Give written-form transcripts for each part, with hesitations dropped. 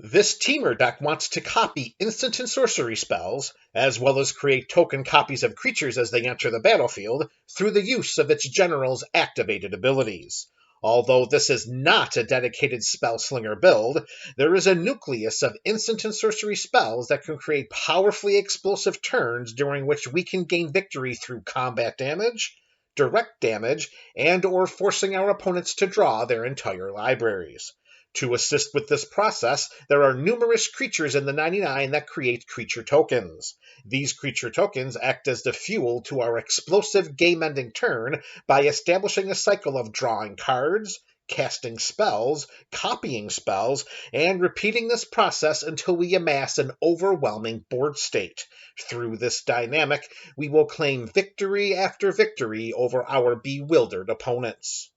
This Teamer deck wants to copy instant and sorcery spells, as well as create token copies of creatures as they enter the battlefield, through the use of its general's activated abilities. Although this is not a dedicated spellslinger build, there is a nucleus of instant and sorcery spells that can create powerfully explosive turns during which we can gain victory through combat damage, direct damage, and or forcing our opponents to draw their entire libraries. To assist with this process, there are numerous creatures in the 99 that create creature tokens. These creature tokens act as the fuel to our explosive game-ending turn by establishing a cycle of drawing cards, casting spells, copying spells, and repeating this process until we amass an overwhelming board state. Through this dynamic, we will claim victory after victory over our bewildered opponents.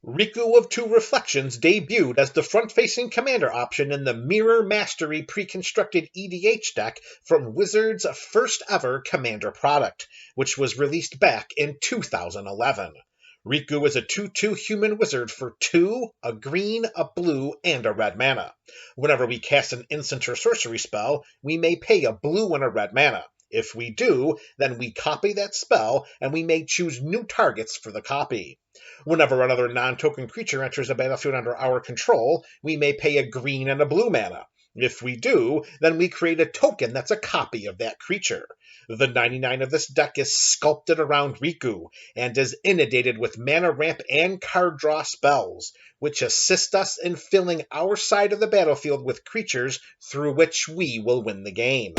Riku of Two Reflections debuted as the front-facing commander option in the Mirror Mastery pre-constructed EDH deck from Wizards' first-ever commander product, which was released back in 2011. Riku is a 2/2 human wizard for 2, a green, a blue, and a red mana. Whenever we cast an instant or sorcery spell, we may pay a blue and a red mana. If we do, then we copy that spell, and we may choose new targets for the copy. Whenever another non-token creature enters the battlefield under our control, we may pay a green and a blue mana. If we do, then we create a token that's a copy of that creature. The 99 of this deck is sculpted around Riku, and is inundated with mana ramp and card draw spells, which assist us in filling our side of the battlefield with creatures through which we will win the game.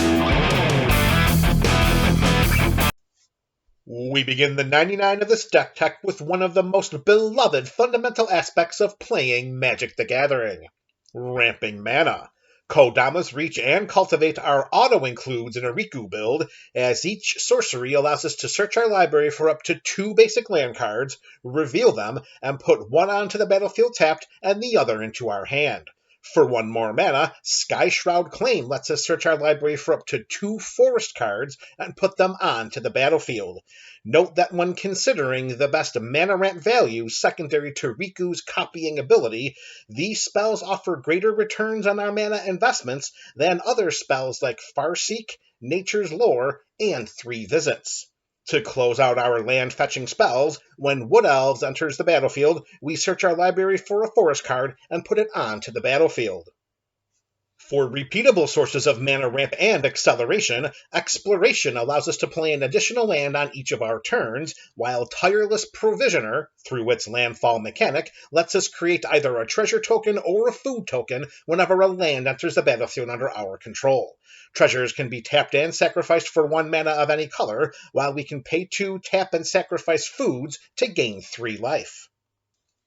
We begin the 99 of this deck tech with one of the most beloved fundamental aspects of playing Magic the Gathering: ramping mana. Kodama's Reach and Cultivate are auto-includes in a Riku build, as each sorcery allows us to search our library for up to 2 basic land cards, reveal them, and put one onto the battlefield tapped and the other into our hand. For 1 more mana, Sky Shroud Claim lets us search our library for up to 2 forest cards and put them onto the battlefield. Note that when considering the best mana ramp value secondary to Riku's copying ability, these spells offer greater returns on our mana investments than other spells like Farseek, Nature's Lore, and 3 Visits. To close out our land-fetching spells, when Wood Elves enters the battlefield, we search our library for a forest card and put it onto the battlefield. For repeatable sources of mana ramp and acceleration, Exploration allows us to play an additional land on each of our turns, while Tireless Provisioner, through its landfall mechanic, lets us create either a treasure token or a food token whenever a land enters the battlefield under our control. Treasures can be tapped and sacrificed for 1 mana of any color, while we can pay 2, tap, and sacrifice foods to gain 3 life.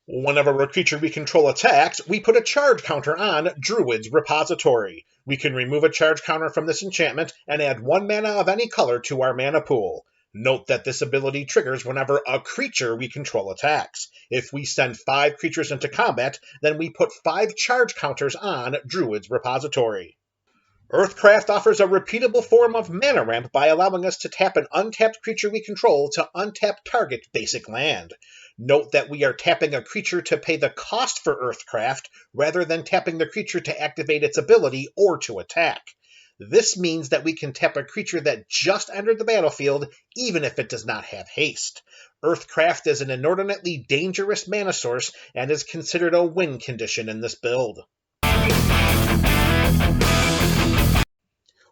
Whenever a creature we control attacks, we put a charge counter on Druid's Repository. We can remove a charge counter from this enchantment and add 1 mana of any color to our mana pool. Note that this ability triggers whenever a creature we control attacks. If we send 5 creatures into combat, then we put 5 charge counters on Druid's Repository. Earthcraft offers a repeatable form of mana ramp by allowing us to tap an untapped creature we control to untap target basic land. Note that we are tapping a creature to pay the cost for Earthcraft, rather than tapping the creature to activate its ability or to attack. This means that we can tap a creature that just entered the battlefield, even if it does not have haste. Earthcraft is an inordinately dangerous mana source, and is considered a win condition in this build.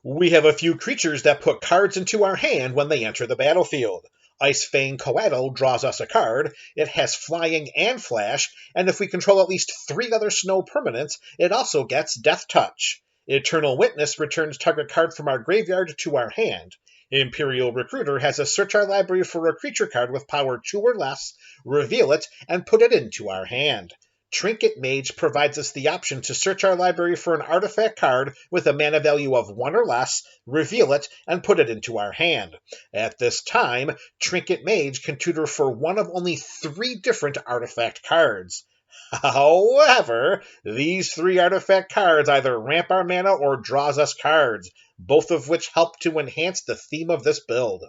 We have a few creatures that put cards into our hand when they enter the battlefield. Icefang Coatl draws us a card, it has flying and flash, and if we control at least 3 other snow permanents, it also gets Death Touch. Eternal Witness returns target card from our graveyard to our hand. Imperial Recruiter has us search our library for a creature card with power 2 or less, reveal it, and put it into our hand. Trinket Mage provides us the option to search our library for an artifact card with a mana value of 1 or less, reveal it, and put it into our hand. At this time, Trinket Mage can tutor for one of only 3 different artifact cards. However, these 3 artifact cards either ramp our mana or draws us cards, both of which help to enhance the theme of this build.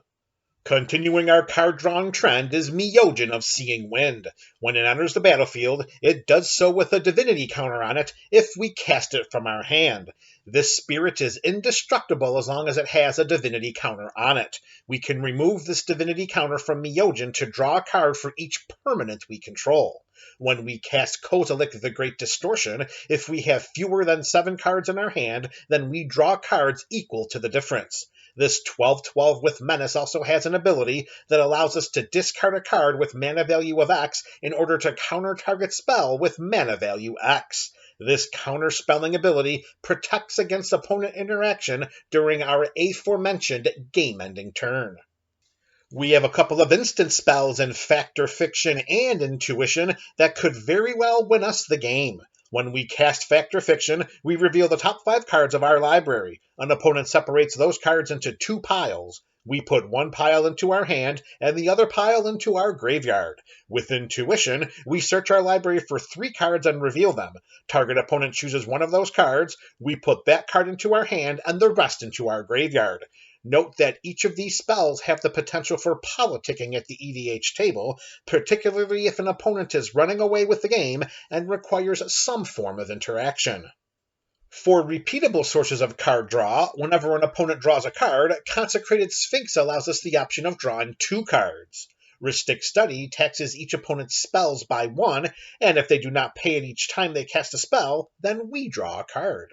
Continuing our card-drawing trend is Myojin of Seeing Wind. When it enters the battlefield, it does so with a divinity counter on it if we cast it from our hand. This spirit is indestructible as long as it has a divinity counter on it. We can remove this divinity counter from Myojin to draw a card for each permanent we control. When we cast Kozilek the Great Distortion, if we have fewer than 7 cards in our hand, then we draw cards equal to the difference. This 12/12 with Menace also has an ability that allows us to discard a card with mana value of X in order to counter target spell with mana value X. This counter-spelling ability protects against opponent interaction during our aforementioned game-ending turn. We have a couple of instant spells in Fact or Fiction and Intuition that could very well win us the game. When we cast Fact or Fiction, we reveal the top 5 cards of our library. An opponent separates those cards into 2 piles. We put 1 pile into our hand and the other pile into our graveyard. With Intuition, we search our library for 3 cards and reveal them. Target opponent chooses one of those cards. We put that card into our hand and the rest into our graveyard. Note that each of these spells have the potential for politicking at the EDH table, particularly if an opponent is running away with the game and requires some form of interaction. For repeatable sources of card draw, whenever an opponent draws a card, Consecrated Sphinx allows us the option of drawing 2 cards. Rhystic Study taxes each opponent's spells by 1, and if they do not pay it each time they cast a spell, then we draw a card.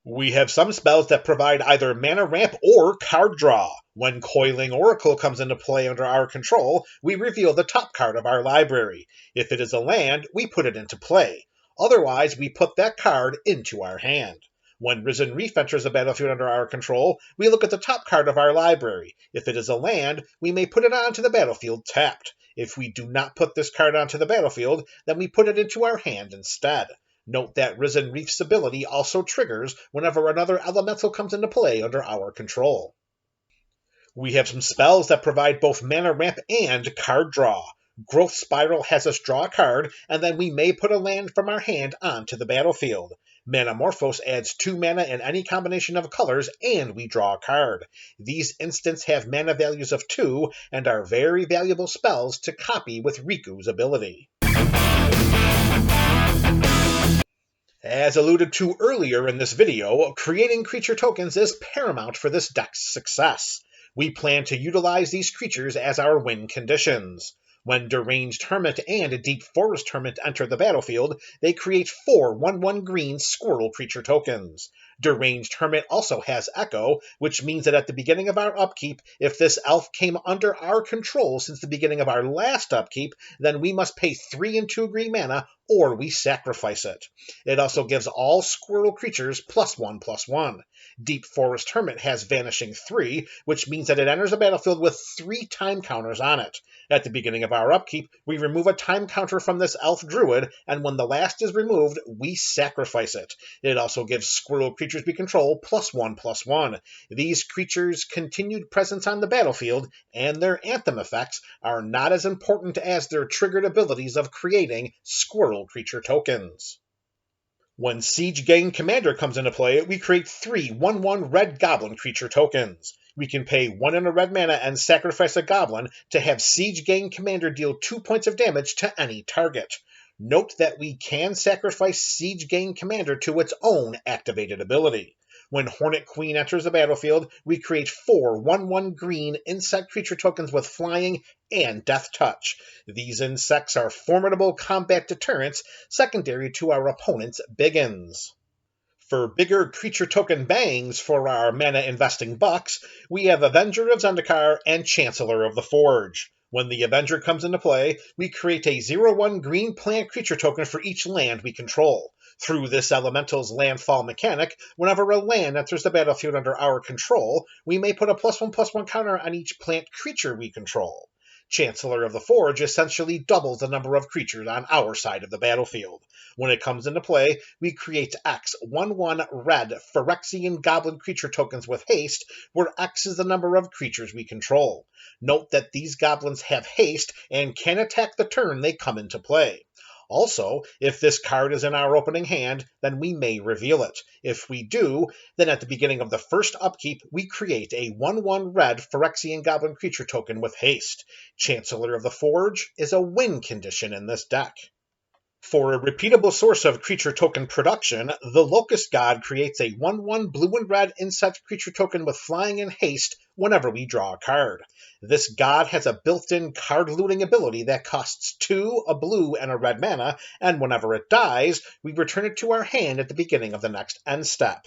We have some spells that provide either mana ramp or card draw. When Coiling Oracle comes into play under our control, we reveal the top card of our library. If it is a land, we put it into play. Otherwise, we put that card into our hand. When Risen Reef enters the battlefield under our control, we look at the top card of our library. If it is a land, we may put it onto the battlefield tapped. If we do not put this card onto the battlefield, then we put it into our hand instead. Note that Risen Reef's ability also triggers whenever another elemental comes into play under our control. We have some spells that provide both mana ramp and card draw. Growth Spiral has us draw a card, and then we may put a land from our hand onto the battlefield. Manamorphose adds 2 mana in any combination of colors, and we draw a card. These instants have mana values of 2, and are very valuable spells to copy with Riku's ability. As alluded to earlier in this video, creating creature tokens is paramount for this deck's success. We plan to utilize these creatures as our win conditions. When Deranged Hermit and Deep Forest Hermit enter the battlefield, they create 4 1/1 green squirrel creature tokens. Deranged Hermit also has Echo, which means that at the beginning of our upkeep, if this elf came under our control since the beginning of our last upkeep, then we must pay 3 and 2 green mana, or we sacrifice it. It also gives all squirrel creatures +1/+1. Deep Forest Hermit has Vanishing 3, which means that it enters the battlefield with 3 time counters on it. At the beginning of our upkeep, we remove a time counter from this elf druid, and when the last is removed, we sacrifice it. It also gives squirrel creatures we control +1/+1. These creatures' continued presence on the battlefield and their anthem effects are not as important as their triggered abilities of creating squirrel creature tokens. When Siege Gang Commander comes into play, we create 3 1/1 red goblin creature tokens. We can pay 1 and a red mana and sacrifice a goblin to have Siege Gang Commander deal 2 points of damage to any target. Note that we can sacrifice Siege Gang Commander to its own activated ability. When Hornet Queen enters the battlefield, we create 4 1/1 green insect creature tokens with flying and death touch. These insects are formidable combat deterrents secondary to our opponent's Biggins. For bigger creature token bangs for our mana investing bucks, we have Avenger of Zendikar and Chancellor of the Forge. When the Avenger comes into play, we create a 0/1 green plant creature token for each land we control. Through this elemental's landfall mechanic, whenever a land enters the battlefield under our control, we may put a +1/+1 counter on each plant creature we control. Chancellor of the Forge essentially doubles the number of creatures on our side of the battlefield. When it comes into play, we create X 1/1 red Phyrexian Goblin creature tokens with haste, where X is the number of creatures we control. Note that these goblins have haste and can attack the turn they come into play. Also, if this card is in our opening hand, then we may reveal it. If we do, then at the beginning of the first upkeep, we create a 1/1 red Phyrexian Goblin creature token with haste. Chancellor of the Forge is a win condition in this deck. For a repeatable source of creature token production, the Locust God creates a 1/1 blue and red insect creature token with flying and haste whenever we draw a card. This god has a built-in card looting ability that costs 2, a blue, and a red mana, and whenever it dies, we return it to our hand at the beginning of the next end step.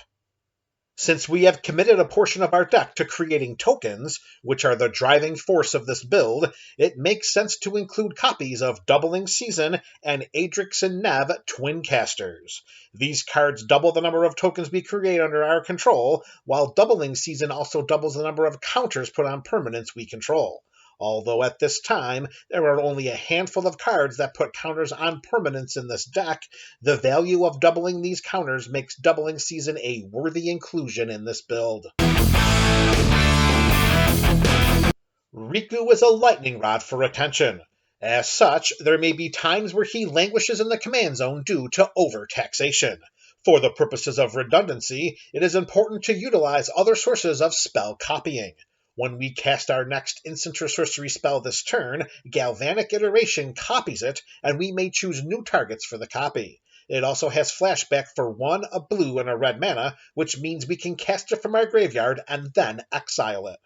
Since we have committed a portion of our deck to creating tokens, which are the driving force of this build, it makes sense to include copies of Doubling Season and Adrix and Nev Twin Casters. These cards double the number of tokens we create under our control, while Doubling Season also doubles the number of counters put on permanents we control. Although at this time, there are only a handful of cards that put counters on permanents in this deck, the value of doubling these counters makes Doubling Season a worthy inclusion in this build. Riku is a lightning rod for attention. As such, there may be times where he languishes in the command zone due to overtaxation. For the purposes of redundancy, it is important to utilize other sources of spell copying. When we cast our next instant or sorcery spell this turn, Galvanic Iteration copies it, and we may choose new targets for the copy. It also has flashback for 1, a blue, and a red mana, which means we can cast it from our graveyard and then exile it.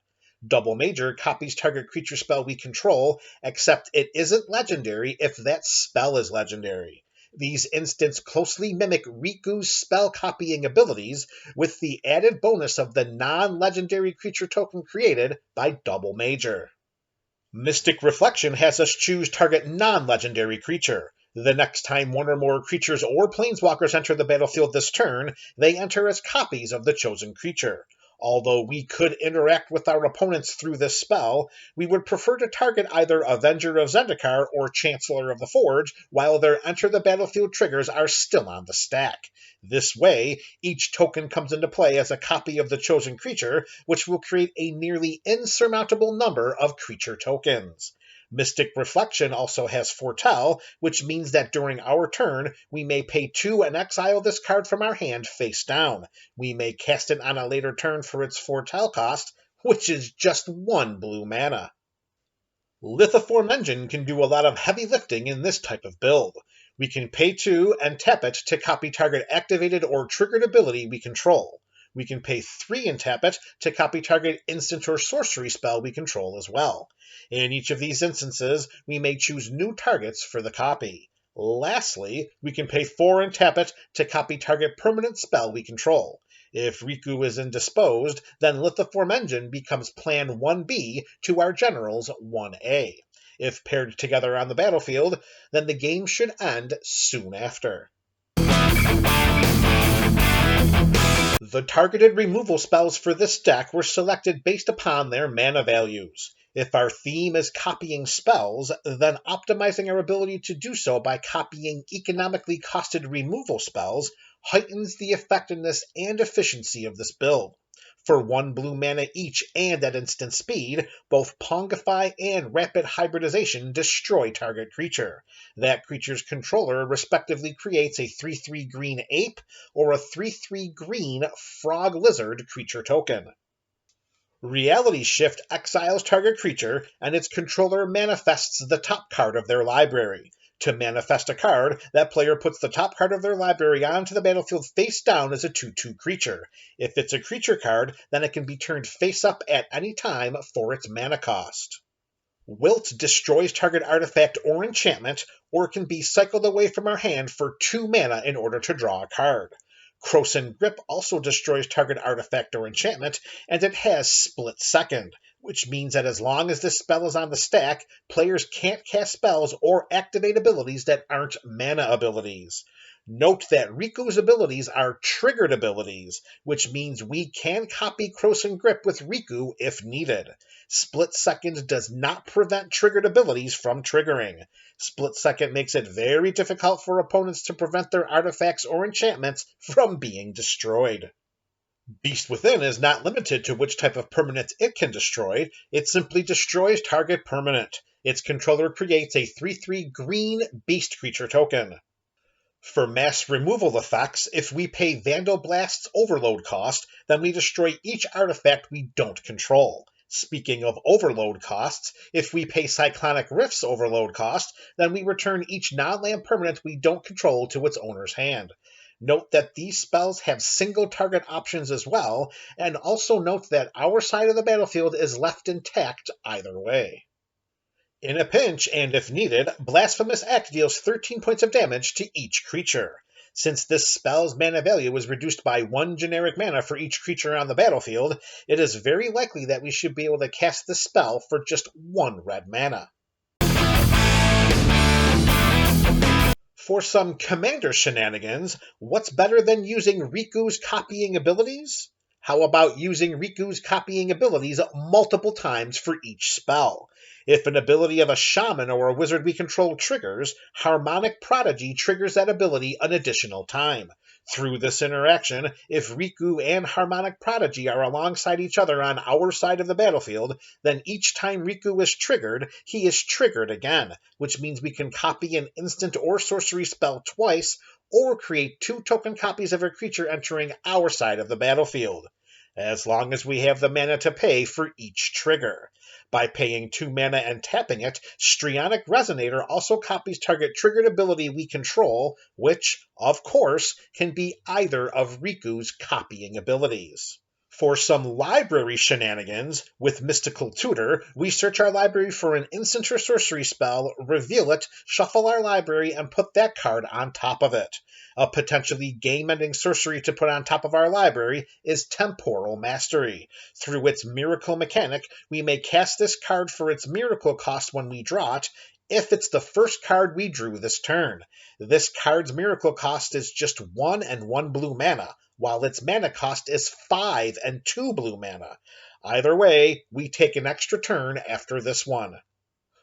Double Major copies target creature spell we control, except it isn't legendary if that spell is legendary. These instants closely mimic Riku's spell copying abilities, with the added bonus of the non-legendary creature token created by Double Major. Mystic Reflection has us choose target non-legendary creature. The next time one or more creatures or planeswalkers enter the battlefield this turn, they enter as copies of the chosen creature. Although we could interact with our opponents through this spell, we would prefer to target either Avenger of Zendikar or Chancellor of the Forge while their Enter the Battlefield triggers are still on the stack. This way, each token comes into play as a copy of the chosen creature, which will create a nearly insurmountable number of creature tokens. Mystic Reflection also has Foretell, which means that during our turn, we may pay 2 and exile this card from our hand face down. We may cast it on a later turn for its Foretell cost, which is just 1 blue mana. Lithiform Engine can do a lot of heavy lifting in this type of build. We can pay 2 and tap it to copy target activated or triggered ability we control. We can pay 3 and tap it to copy target instant or sorcery spell we control as well. In each of these instances, we may choose new targets for the copy. Lastly, we can pay 4 and tap it to copy target permanent spell we control. If Riku is indisposed, then Lithiform Engine becomes Plan 1B to our General's 1A. If paired together on the battlefield, then the game should end soon after. The targeted removal spells for this deck were selected based upon their mana values. If our theme is copying spells, then optimizing our ability to do so by copying economically costed removal spells heightens the effectiveness and efficiency of this build. For 1 blue mana each and at instant speed, both Pongify and Rapid Hybridization destroy target creature. That creature's controller respectively creates a 3/3 green ape or a 3/3 green frog lizard creature token. Reality Shift exiles target creature, and its controller manifests the top card of their library. To manifest a card, that player puts the top card of their library onto the battlefield face down as a 2/2 creature. If it's a creature card, then it can be turned face up at any time for its mana cost. Wilt destroys target artifact or enchantment, or can be cycled away from our hand for 2 mana in order to draw a card. Krosan Grip also destroys target artifact or enchantment, and it has Split Second, which means that as long as this spell is on the stack, players can't cast spells or activate abilities that aren't mana abilities. Note that Riku's abilities are triggered abilities, which means we can copy Krosan Grip with Riku if needed. Split Second does not prevent triggered abilities from triggering. Split Second makes it very difficult for opponents to prevent their artifacts or enchantments from being destroyed. Beast Within is not limited to which type of permanent it can destroy, it simply destroys target permanent. Its controller creates a 3/3 green beast creature token. For mass removal effects, if we pay Vandal Blast's overload cost, then we destroy each artifact we don't control. Speaking of overload costs, if we pay Cyclonic Rift's overload cost, then we return each non-land permanent we don't control to its owner's hand. Note that these spells have single target options as well, and also note that our side of the battlefield is left intact either way. In a pinch, and if needed, Blasphemous Act deals 13 points of damage to each creature. Since this spell's mana value is reduced by 1 generic mana for each creature on the battlefield, it is very likely that we should be able to cast this spell for just 1 red mana. For some commander shenanigans, what's better than using Riku's copying abilities? How about using Riku's copying abilities multiple times for each spell? If an ability of a shaman or a wizard we control triggers, Harmonic Prodigy triggers that ability an additional time. Through this interaction, if Riku and Harmonic Prodigy are alongside each other on our side of the battlefield, then each time Riku is triggered, he is triggered again, which means we can copy an instant or sorcery spell twice, or create 2 token copies of a creature entering our side of the battlefield, as long as we have the mana to pay for each trigger. By paying 2 mana and tapping it, Strionic Resonator also copies target triggered ability we control, which, of course, can be either of Riku's copying abilities. For some library shenanigans, with Mystical Tutor, we search our library for an instant or sorcery spell, reveal it, shuffle our library, and put that card on top of it. A potentially game-ending sorcery to put on top of our library is Temporal Mastery. Through its miracle mechanic, we may cast this card for its miracle cost when we draw it, if it's the first card we drew this turn. This card's miracle cost is just 1 and 1 blue mana, while its mana cost is 5 and 2 blue mana. Either way, we take an extra turn after this one.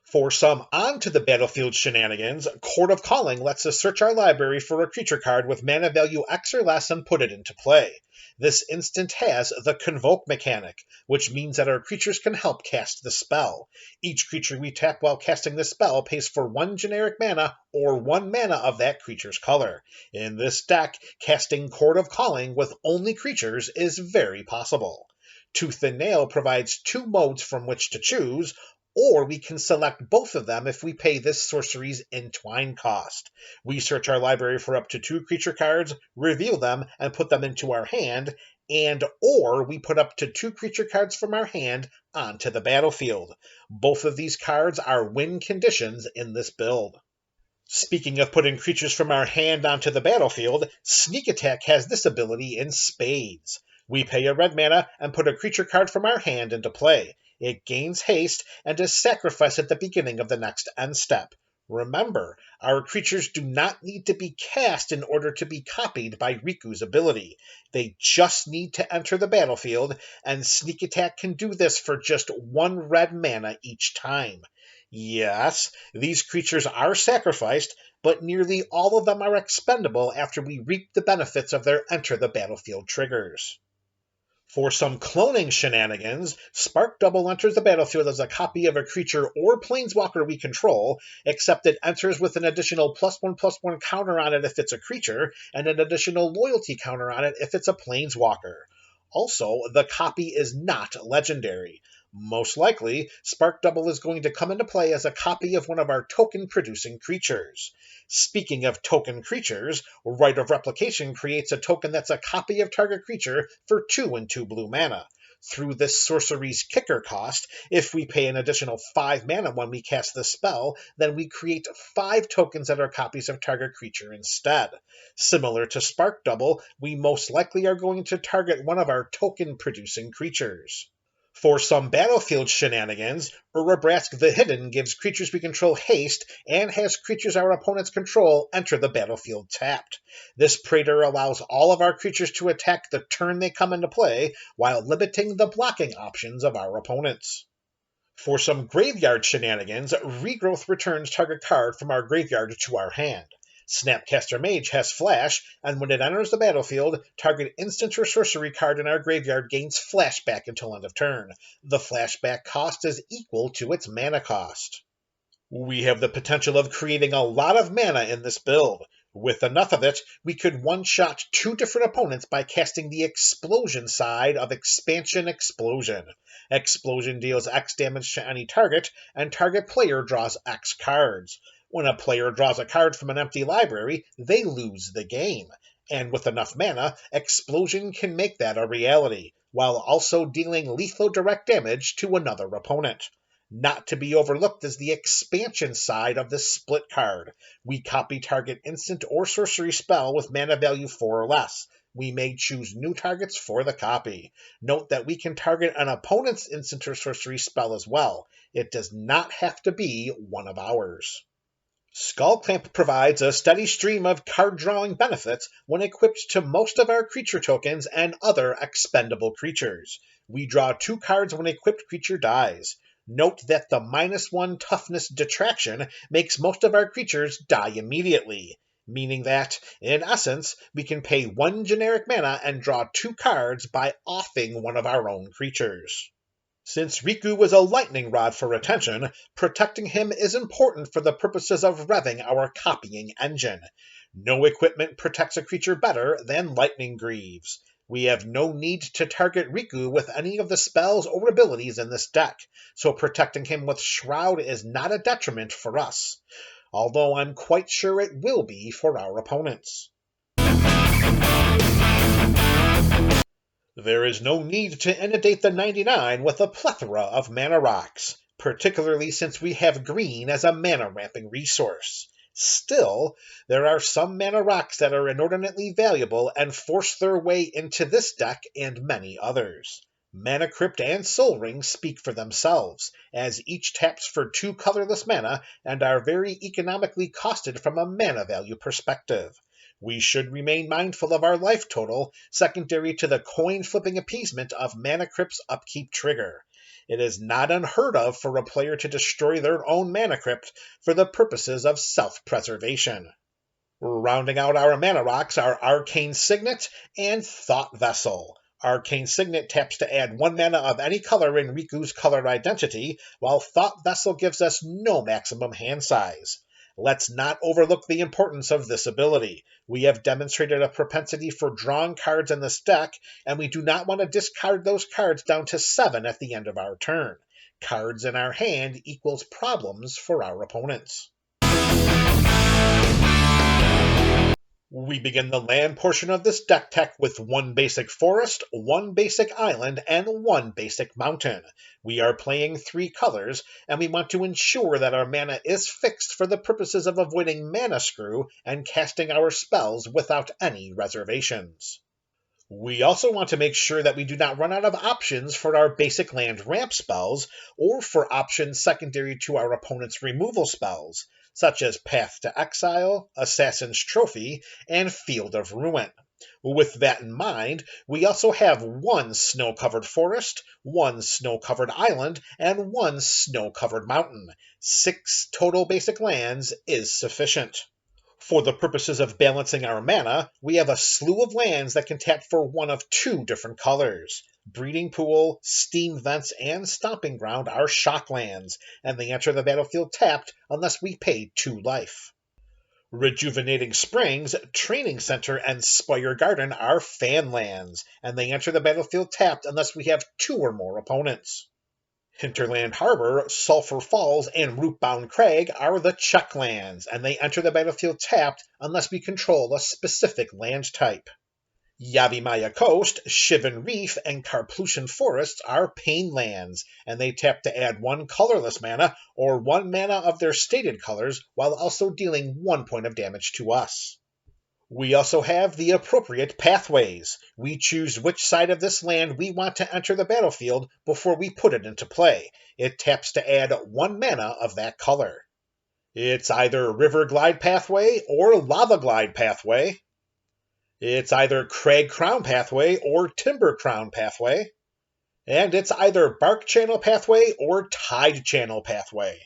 For some on-to-the-battlefield shenanigans, Court of Calling lets us search our library for a creature card with mana value X or less and put it into play. This instant has the Convoke mechanic, which means that our creatures can help cast the spell. Each creature we tap while casting the spell pays for 1 generic mana or 1 mana of that creature's color. In this deck, casting Court of Calling with only creatures is very possible. Tooth and Nail provides 2 modes from which to choose, or we can select both of them if we pay this sorcery's Entwine cost. We search our library for up to 2 creature cards, reveal them, and put them into our hand, or we put up to 2 creature cards from our hand onto the battlefield. Both of these cards are win conditions in this build. Speaking of putting creatures from our hand onto the battlefield, Sneak Attack has this ability in spades. We pay a red mana and put a creature card from our hand into play. It gains haste and is sacrificed at the beginning of the next end step. Remember, our creatures do not need to be cast in order to be copied by Riku's ability. They just need to enter the battlefield, and Sneak Attack can do this for just 1 red mana each time. Yes, these creatures are sacrificed, but nearly all of them are expendable after we reap the benefits of their enter the battlefield triggers. For some cloning shenanigans, Spark Double enters the battlefield as a copy of a creature or planeswalker we control, except it enters with an additional +1/+1 counter on it if it's a creature, and an additional loyalty counter on it if it's a planeswalker. Also, the copy is not legendary. Most likely, Spark Double is going to come into play as a copy of one of our token-producing creatures. Speaking of token creatures, Rite of Replication creates a token that's a copy of target creature for 2 and 2 blue mana. Through this sorcery's kicker cost, if we pay an additional 5 mana when we cast the spell, then we create 5 tokens that are copies of target creature instead. Similar to Spark Double, we most likely are going to target one of our token-producing creatures. For some battlefield shenanigans, Urabrask the Hidden gives creatures we control haste and has creatures our opponents control enter the battlefield tapped. This Praetor allows all of our creatures to attack the turn they come into play while limiting the blocking options of our opponents. For some graveyard shenanigans, Regrowth returns target card from our graveyard to our hand. Snapcaster Mage has Flash, and when it enters the battlefield, target instant or sorcery card in our graveyard gains Flashback until end of turn. The Flashback cost is equal to its mana cost. We have the potential of creating a lot of mana in this build. With enough of it, we could one-shot two different opponents by casting the Explosion side of Expansion Explosion. Explosion deals X damage to any target, and target player draws X cards. When a player draws a card from an empty library, they lose the game. And with enough mana, Explosion can make that a reality, while also dealing lethal direct damage to another opponent. Not to be overlooked is the Expansion side of this split card. We copy target instant or sorcery spell with mana value 4 or less. We may choose new targets for the copy. Note that we can target an opponent's instant or sorcery spell as well. It does not have to be one of ours. Skullclamp provides a steady stream of card-drawing benefits when equipped to most of our creature tokens and other expendable creatures. We draw 2 cards when equipped creature dies. Note that the -1 toughness detraction makes most of our creatures die immediately, meaning that, in essence, we can pay 1 generic mana and draw 2 cards by offing one of our own creatures. Since Riku was a lightning rod for retention, protecting him is important for the purposes of revving our copying engine. No equipment protects a creature better than Lightning Greaves. We have no need to target Riku with any of the spells or abilities in this deck, so protecting him with Shroud is not a detriment for us, although I'm quite sure it will be for our opponents. There is no need to inundate the 99 with a plethora of mana rocks, particularly since we have green as a mana-ramping resource. Still, there are some mana rocks that are inordinately valuable and force their way into this deck and many others. Mana Crypt and Sol Ring speak for themselves, as each taps for 2 colorless mana and are very economically costed from a mana value perspective. We should remain mindful of our life total, secondary to the coin-flipping appeasement of Mana Crypt's upkeep trigger. It is not unheard of for a player to destroy their own Mana Crypt for the purposes of self-preservation. Rounding out our mana rocks are Arcane Signet and Thought Vessel. Arcane Signet taps to add 1 mana of any color in Riku's color identity, while Thought Vessel gives us no maximum hand size. Let's not overlook the importance of this ability. We have demonstrated a propensity for drawing cards in this deck, and we do not want to discard those cards down to 7 at the end of our turn. Cards in our hand equals problems for our opponents. We begin the land portion of this deck tech with 1 basic forest, 1 basic island, and 1 basic mountain. We are playing 3 colors, and we want to ensure that our mana is fixed for the purposes of avoiding mana screw and casting our spells without any reservations. We also want to make sure that we do not run out of options for our basic land ramp spells, or for options secondary to our opponent's removal spells, such as Path to Exile, Assassin's Trophy, and Field of Ruin. With that in mind, we also have 1 snow-covered forest, 1 snow-covered island, and 1 snow-covered mountain. 6 total basic lands is sufficient. For the purposes of balancing our mana, we have a slew of lands that can tap for 1 of 2 different colors. Breeding Pool, Steam Vents, and Stomping Ground are shock lands, and they enter the battlefield tapped unless we pay 2 life. Rejuvenating Springs, Training Center, and Spire Garden are fan lands, and they enter the battlefield tapped unless we have 2 or more opponents. Hinterland Harbor, Sulphur Falls, and Rootbound Crag are the check lands, and they enter the battlefield tapped unless we control a specific land type. Yavimaya Coast, Shivan Reef, and Carplusian Forests are pain lands, and they tap to add 1 colorless mana or 1 mana of their stated colors while also dealing 1 point of damage to us. We also have the appropriate pathways. We choose which side of this land we want to enter the battlefield before we put it into play. It taps to add 1 mana of that color. It's either River Glide Pathway or Lava Glide Pathway. It's either Crag Crown Pathway or Timber Crown Pathway. And it's either Bark Channel Pathway or Tide Channel Pathway.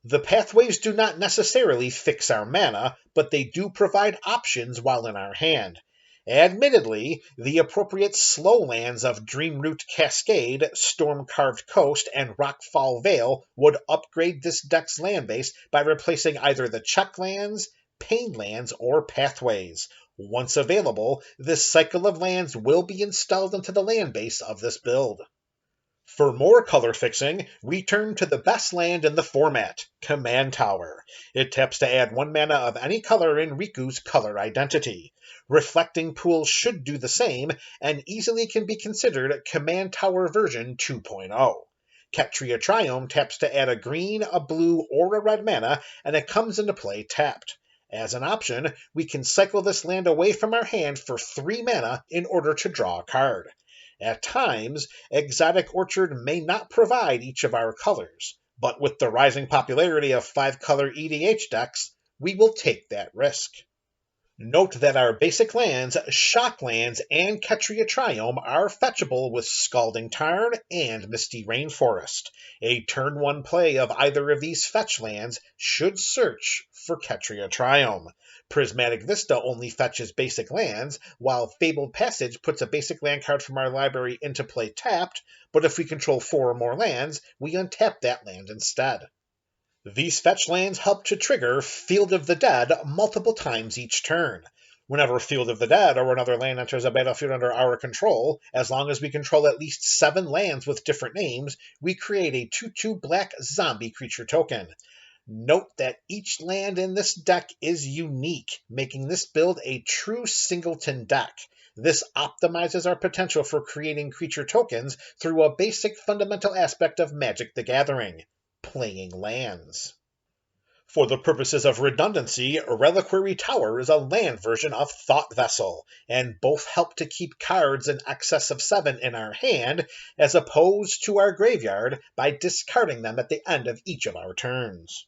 The pathways do not necessarily fix our mana, but they do provide options while in our hand. Admittedly, the appropriate slow lands of Dreamroot Cascade, Storm-Carved Coast, and Rockfall Vale would upgrade this deck's land base by replacing either the check lands, pain lands, or pathways. Once available, this cycle of lands will be installed into the land base of this build. For more color fixing, we turn to the best land in the format, Command Tower. It taps to add 1 mana of any color in Riku's color identity. Reflecting Pool should do the same, and easily can be considered Command Tower version 2.0. Ketria Triome taps to add a green, a blue, or a red mana, and it comes into play tapped. As an option, we can cycle this land away from our hand for 3 mana in order to draw a card. At times, Exotic Orchard may not provide each of our colors, but with the rising popularity of 5-color EDH decks, we will take that risk. Note that our basic lands, Shocklands, and Ketria Triome are fetchable with Scalding Tarn and Misty Rainforest. A turn 1 play of either of these fetch lands should search for Ketria Triome. Prismatic Vista only fetches basic lands, while Fabled Passage puts a basic land card from our library into play tapped, but if we control 4 or more lands, we untap that land instead. These fetch lands help to trigger Field of the Dead multiple times each turn. Whenever Field of the Dead or another land enters a battlefield under our control, as long as we control at least 7 lands with different names, we create a 2/2 black zombie creature token. Note that each land in this deck is unique, making this build a true singleton deck. This optimizes our potential for creating creature tokens through a basic fundamental aspect of Magic the Gathering: playing lands. For the purposes of redundancy, Reliquary Tower is a land version of Thought Vessel, and both help to keep cards in excess of 7 in our hand, as opposed to our graveyard, by discarding them at the end of each of our turns.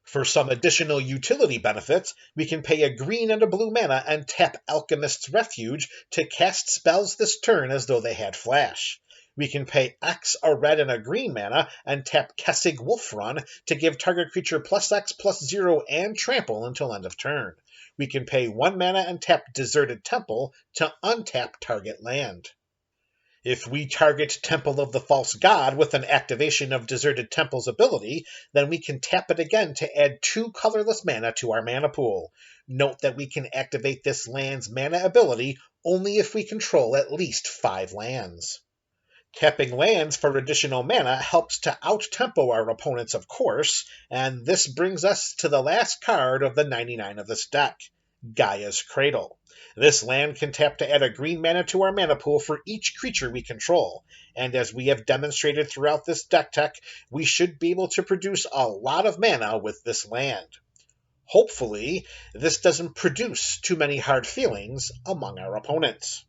For some additional utility benefits, we can pay a green and a blue mana and tap Alchemist's Refuge to cast spells this turn as though they had flash. We can pay X, a red and a green mana, and tap Kessig Wolfrun to give target creature +X/+0 and trample until end of turn. We can pay 1 mana and tap Deserted Temple to untap target land. If we target Temple of the False God with an activation of Deserted Temple's ability, then we can tap it again to add 2 colorless mana to our mana pool. Note that we can activate this land's mana ability only if we control at least 5 lands. Tapping lands for additional mana helps to out-tempo our opponents, of course, and this brings us to the last card of the 99 of this deck, Gaia's Cradle. This land can tap to add a green mana to our mana pool for each creature we control, and as we have demonstrated throughout this deck tech, we should be able to produce a lot of mana with this land. Hopefully, this doesn't produce too many hard feelings among our opponents.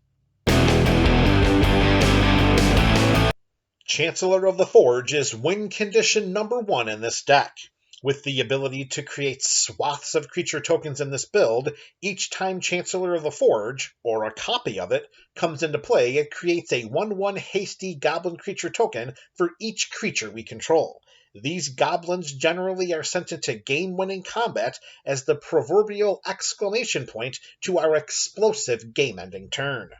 Chancellor of the Forge is win condition number 1 in this deck. With the ability to create swaths of creature tokens in this build, each time Chancellor of the Forge, or a copy of it, comes into play, it creates a 1/1 hasty goblin creature token for each creature we control. These goblins generally are sent into game-winning combat as the proverbial exclamation point to our explosive game-ending turn.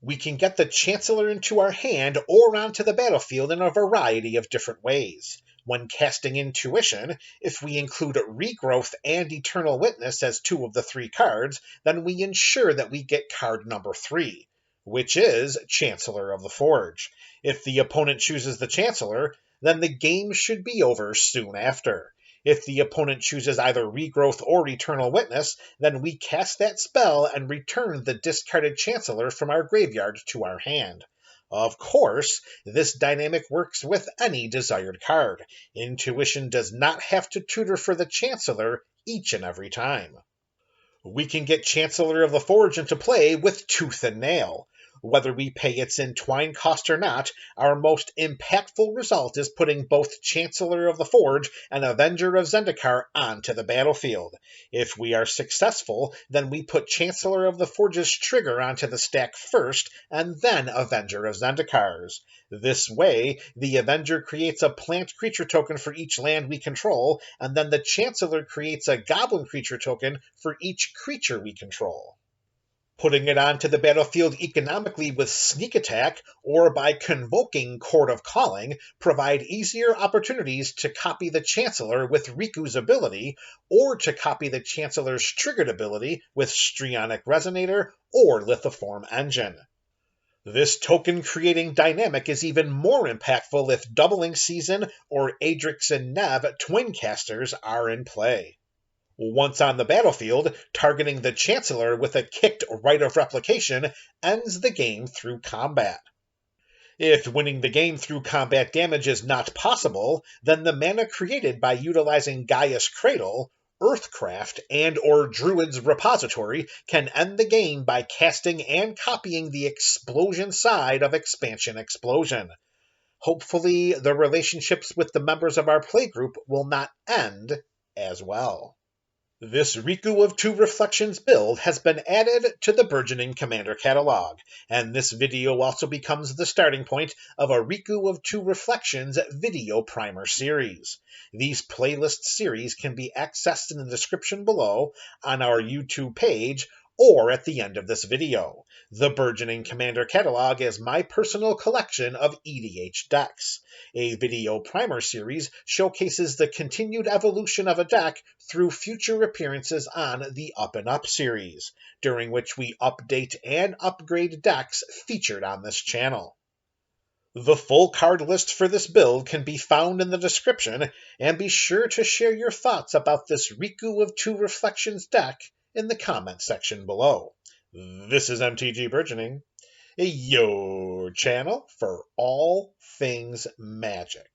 We can get the Chancellor into our hand or onto the battlefield in a variety of different ways. When casting Intuition, if we include Regrowth and Eternal Witness as 2 of the 3 cards, then we ensure that we get card number 3, which is Chancellor of the Forge. If the opponent chooses the Chancellor, then the game should be over soon after. If the opponent chooses either Regrowth or Eternal Witness, then we cast that spell and return the discarded Chancellor from our graveyard to our hand. Of course, this dynamic works with any desired card. Intuition does not have to tutor for the Chancellor each and every time. We can get Chancellor of the Forge into play with tooth and nail. Whether we pay its entwine cost or not, our most impactful result is putting both Chancellor of the Forge and Avenger of Zendikar onto the battlefield. If we are successful, then we put Chancellor of the Forge's trigger onto the stack first, and then Avenger of Zendikar's. This way, the Avenger creates a plant creature token for each land we control, and then the Chancellor creates a goblin creature token for each creature we control. Putting it onto the battlefield economically with Sneak Attack or by convoking Court of Calling provide easier opportunities to copy the Chancellor with Riku's ability, or to copy the Chancellor's triggered ability with Strionic Resonator or Lithoform Engine. This token-creating dynamic is even more impactful if Doubling Season or Adrix and Nev twin casters are in play. Once on the battlefield, targeting the Chancellor with a kicked Rite of Replication ends the game through combat. If winning the game through combat damage is not possible, then the mana created by utilizing Gaia's Cradle, Earthcraft, and or Druid's Repository can end the game by casting and copying the Explosion side of Expansion Explosion. Hopefully, the relationships with the members of our playgroup will not end as well. This Riku of Two Reflections build has been added to the Burgeoning Commander Catalog, and this video also becomes the starting point of a Riku of Two Reflections video primer series. These playlist series can be accessed in the description below, on our YouTube page, or at the end of this video. The Burgeoning Commander Catalog is my personal collection of EDH decks. A video primer series showcases the continued evolution of a deck through future appearances on the Up and Up series, during which we update and upgrade decks featured on this channel. The full card list for this build can be found in the description, and be sure to share your thoughts about this Riku of Two Reflections deck in the comment section below. This is MTG Burgeoning, your channel for all things magic.